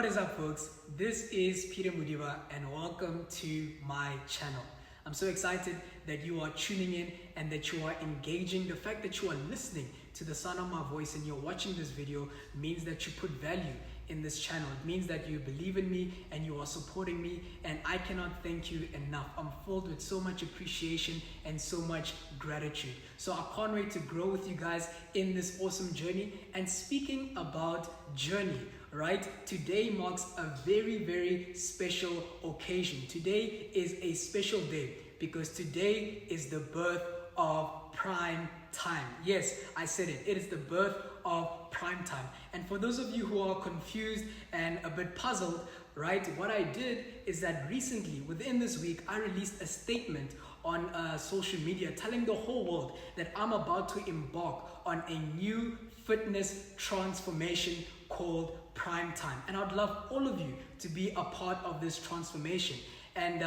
What is up, folks? This is Modiba and welcome to my channel. I'm so excited that you are tuning in and that you are engaging. The fact that you are listening to the sound of my voice and you're watching this video means that you put value in this channel. It means that you believe in me and you are supporting me, and I cannot thank you enough. I'm filled with so much appreciation and so much gratitude. So I can't wait to grow with you guys in this awesome journey. And speaking about journey, right? Today marks a very special occasion. Today is a special day because today is the birth of Prime Time. Yes, I said it. It is the birth of Prime Time. And for those of you who are confused and a bit puzzled, right, what I did is that recently, within this week, I released a statement on social media telling the whole world that I'm about to embark on a new fitness transformation called PrimeTime. And I'd love all of you to be a part of this transformation. And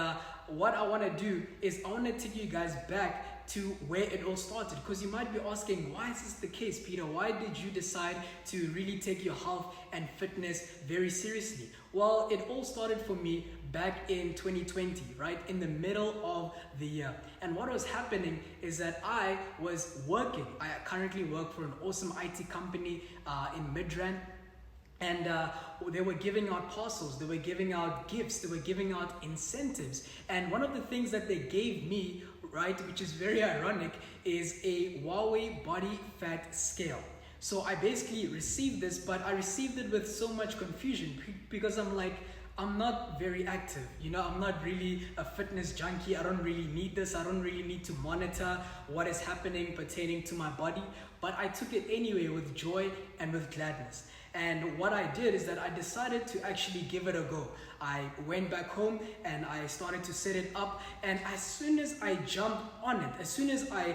what I want to do is I want to take you guys back to where it all started, because you might be asking, why is this the case, Peter? Why did you decide to really take your health and fitness very seriously? Well, it all started for me back in 2020, right, in the middle of the year. And what was happening is that I was working. I currently work for an awesome IT company in Midrand. And they were giving out parcels, they were giving out gifts, they were giving out incentives. And one of the things that they gave me, right, which is very ironic, is a Huawei body fat scale. So I basically received this, but I received it with so much confusion because I'm like, I'm not very active, you know, I'm not really a fitness junkie. I don't really need this. I don't really need to monitor what is happening pertaining to my body, but I took it anyway with joy and with gladness. And what I did is that I decided to actually give it a go. I went back home and I started to set it up. And as soon as I jumped on it, as soon as I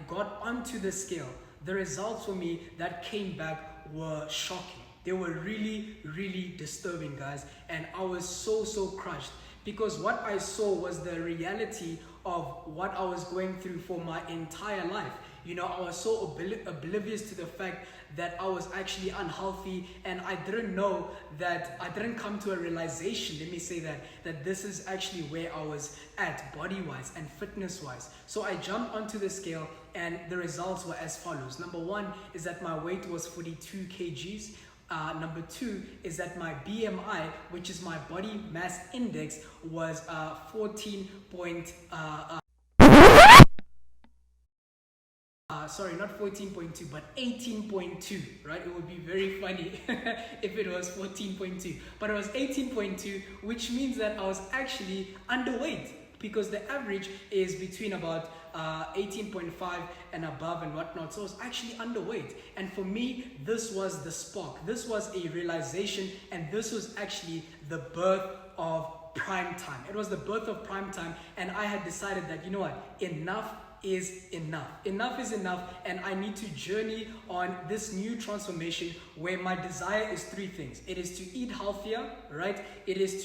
got onto the scale, the results for me that came back were shocking. They were really disturbing, guys. And I was so crushed because what I saw was the reality of what I was going through for my entire life. You know, I was so oblivious to the fact that I was actually unhealthy, and I didn't know that, I didn't come to a realization, let me say that this is actually where I was at body-wise and fitness-wise. So I jumped onto the scale and the results were as follows. Number one is that my weight was 42 kgs. Number two is that my BMI, which is my body mass index, was 14.2, but 18.2, right? It would be very funny if it was 14.2, but it was 18.2, which means that I was actually underweight, because the average is between about 18.5 and above and whatnot. So I was actually underweight. And for me, this was the spark. This was a realization, and this was actually the birth of PrimeTime. It was the birth of PrimeTime, and I had decided that, you know what, enough is enough. Enough is enough, and I need to journey on this new transformation where my desire is three things. It is to eat healthier, right? It is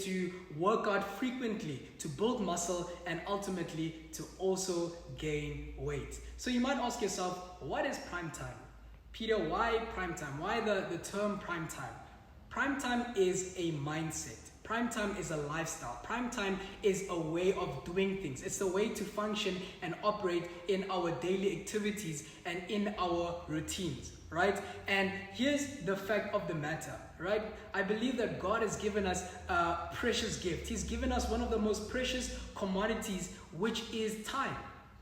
to work out frequently, to build muscle, and ultimately to also gain weight. So you might ask yourself, what is PrimeTime? Peter, why PrimeTime? Why the term PrimeTime? PrimeTime is a mindset. PrimeTime is a lifestyle. PrimeTime is a way of doing things. It's a way to function and operate in our daily activities and in our routines, right? And here's the fact of the matter, right? I believe that God has given us a precious gift. He's given us one of the most precious commodities, which is time,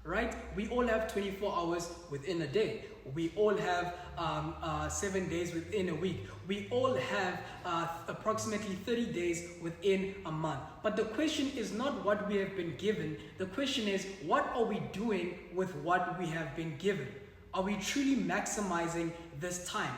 right? We all have 24 hours within a day. We all have 7 days within a week. We all have approximately 30 days within a month. But the question is not what we have been given. The question is, what are we doing with what we have been given? Are we truly maximizing this time?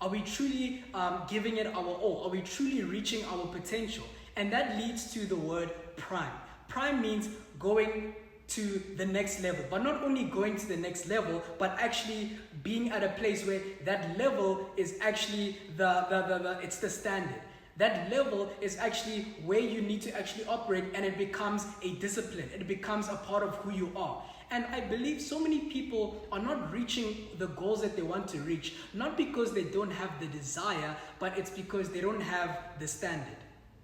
Are we truly giving it our all? Are we truly reaching our potential? And that leads to the word prime. Prime means going to the next level, but not only going to the next level, but actually being at a place where that level is actually it's the standard. That level is actually where you need to actually operate, and it becomes a discipline. It becomes a part of who you are. And I believe so many people are not reaching the goals that they want to reach, not because they don't have the desire, but it's because they don't have the standard.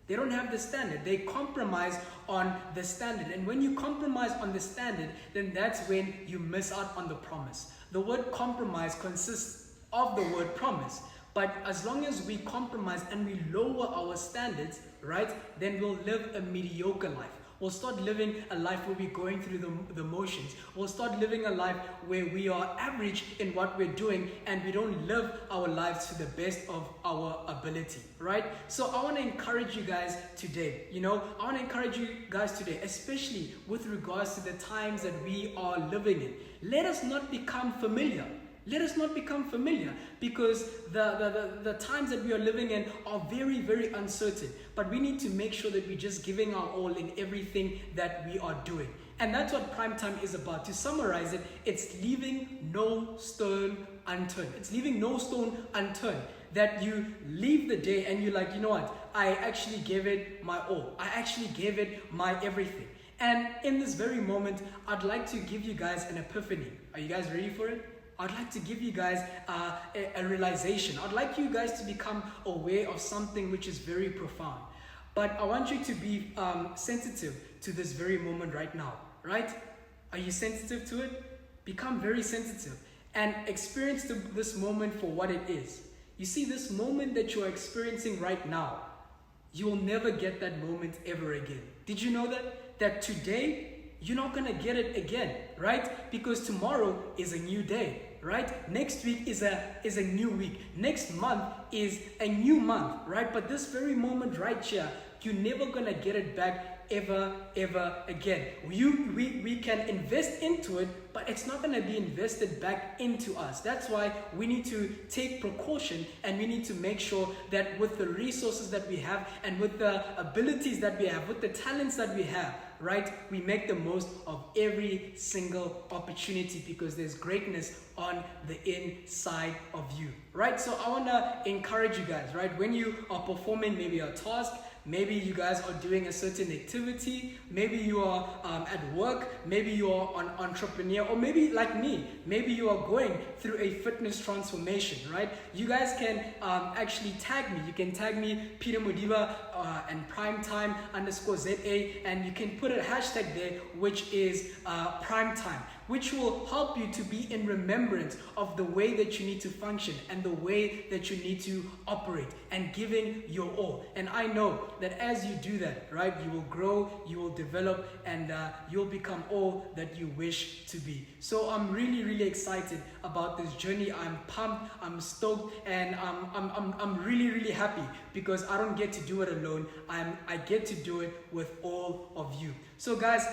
They don't have the standard. They compromise on the standard. And when you compromise on the standard, then that's when you miss out on the promise. The word compromise consists of the word promise. But as long as we compromise and we lower our standards, right, then we'll live a mediocre life. We'll start living a life where we're going through the motions. We'll start living a life where we are average in what we're doing and we don't live our lives to the best of our ability, right? So I want to encourage you guys today, especially with regards to the times that we are living in. Let us not become familiar. Let us not become familiar, because the times that we are living in are very, very uncertain. But we need to make sure that we're just giving our all in everything that we are doing. And that's what PrimeTime is about. To summarize it, it's leaving no stone unturned. It's leaving no stone unturned. That you leave the day and you're like, you know what? I actually gave it my all. I actually gave it my everything. And in this very moment, I'd like to give you guys an epiphany. Are you guys ready for it? I'd like to give you guys a realization. I'd like you guys to become aware of something which is very profound. But I want you to be sensitive to this very moment right now, right? Are you sensitive to it? Become very sensitive and experience this moment for what it is. You see, this moment that you're experiencing right now, you will never get that moment ever again. Did you know that? That today, you're not going to get it again, right? Because tomorrow is a new day, right? Next week is a new week. Next month is a new month, right? But this very moment right here, you're never going to get it back ever again. We can invest into it, but it's not going to be invested back into us. That's why we need to take precaution, and we need to make sure that with the resources that we have and with the abilities that we have, with the talents that we have, right, we make the most of every single opportunity, because there's greatness on the inside of you, right? So I want to encourage you guys, right, when you are performing maybe a task, maybe you guys are doing a certain activity, maybe you are at work, maybe you are an entrepreneur, or maybe like me, maybe you are going through a fitness transformation, right? You guys can actually tag me. You can tag me Peter Modiba and PrimeTime _ZA, and you can put a hashtag there, which is PrimeTime, which will help you to be in remembrance of the way that you need to function and the way that you need to operate and giving your all. And I know that as you do that, right, you will grow, you will develop, and you'll become all that you wish to be. So I'm really, really excited about this journey. I'm pumped, I'm stoked, and I'm really, really happy, because I don't get to do it alone. I get to do it with all of you. So guys,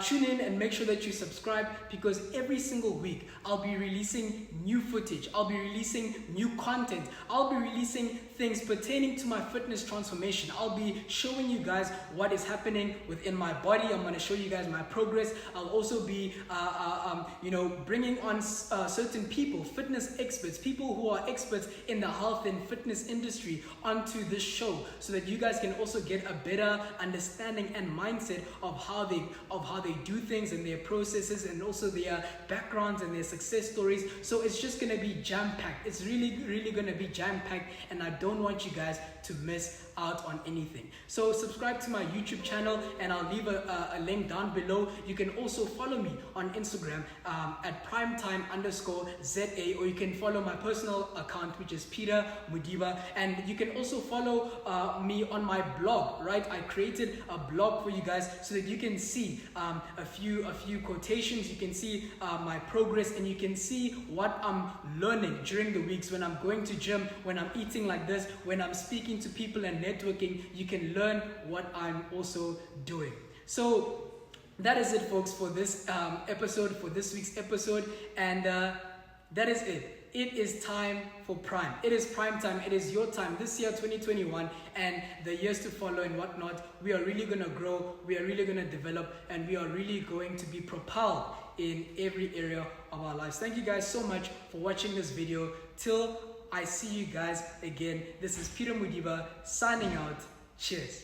tune in and make sure that you subscribe, because every single week I'll be releasing new footage, I'll be releasing new content, I'll be releasing things pertaining to my fitness transformation. I'll be showing you guys what is happening within my body. I'm going to show you guys my progress. I'll also be bringing on certain people, fitness experts, people who are experts in the health and fitness industry onto this show, so that you guys can also get a better understanding and mindset of how they do things and their processes, and also their backgrounds and their success stories. So it's just going to be jam-packed. It's really, really going to be jam-packed, and I don't want you guys to miss out on anything. So subscribe to my YouTube channel, and I'll leave a link down below. You can also follow me on Instagram at PrimeTime _ZA, or you can follow my personal account, which is Peter Modiba, and you can also follow me on my blog, right? I created a blog for you guys so that you can see a few quotations, you can see my progress, and you can see what I'm learning during the weeks when I'm going to gym, when I'm eating like this, when I'm speaking to people and networking. You can learn what I'm also doing. So that is it, folks, for this episode, for this week's episode, and that is it. It is time for Prime. It is Prime Time. It is your time this year, 2021, and the years to follow and whatnot. We are really going to grow. We are really going to develop, and we are really going to be propelled in every area of our lives. Thank you guys so much for watching this video. Till I see you guys again, this is Peter Modiba signing out. Cheers.